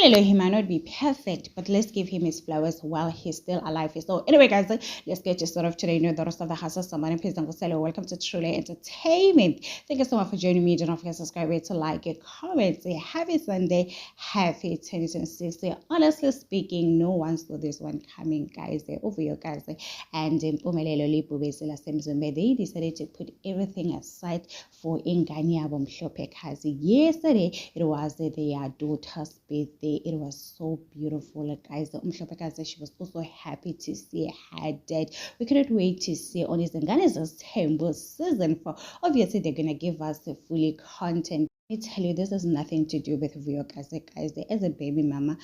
Pumelelo, he might not be perfect, but let's give him his flowers while he's still alive. So anyway, guys, let's get you sort of today. You know the rest of the hustle. Somebody please don't go. Welcome to Truly Entertainment. Thank you so much for joining me. Don't forget to subscribe, to like, a comment. Say happy Sunday, happy 2026. Honestly speaking, no one saw this one coming, guys. Over your guys. And Pumelelo Lipubesela Semzumbe, they decided to put everything aside for Ingani Abomshopekazi. Yesterday, it was their daughter's birthday. It was so beautiful, guys. Umshopekazi, she was also happy to see her dad. We couldn't wait to see on his Ngani's Temple season 4. Obviously, they're gonna give us the fully content. Let me tell you, this has nothing to do with Vio guys. As a baby mama,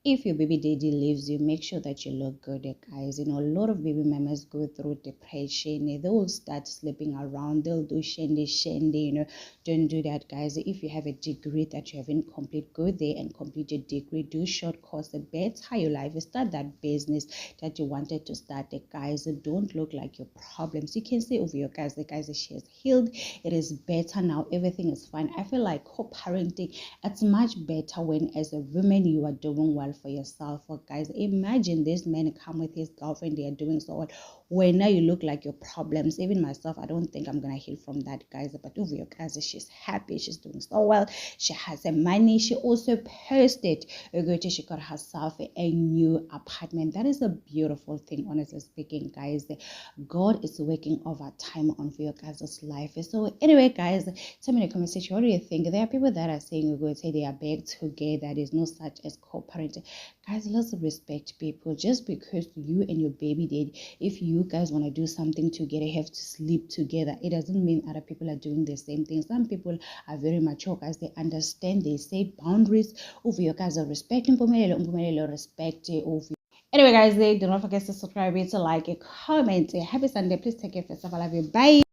if your baby daddy leaves you, make sure that you look good, guys. You know, a lot of baby mamas go through depression. They will start sleeping around. They'll do shendy. You know, don't do that, guys. If you have a degree that you haven't complete, go there and complete your degree. Do short course, better your life. Start that business that you wanted to start, guys. Don't look like your problems. You can say over your guys, she has healed. It is better now. Everything is fine. I feel like co-parenting, it's much better when as a woman you are doing well for yourself. Guys, imagine this man come with his girlfriend, they are doing so well, when now you look like your problems. Even myself, I don't think I'm gonna heal from that, guys. But over your guys, she's happy, she's doing so well, she has the money. She also posted she got herself a new apartment. That is a beautiful thing, honestly speaking, guys. God is working overtime on for your guys' life. So anyway, guys, tell me in the comment section, what do you think? There are people that are saying, go say they are back together, there's no such as co-parenting. Guys, let's respect people. Just because you and your baby did, if you guys want to do something together, have to sleep together, it doesn't mean other people are doing the same thing. Some people are very mature, guys. They understand, they set boundaries. Over your guys are respecting respect over. Anyway, guys, do not forget to subscribe, to like, a comment. Happy Sunday. Please take care of yourself. I love you. Bye.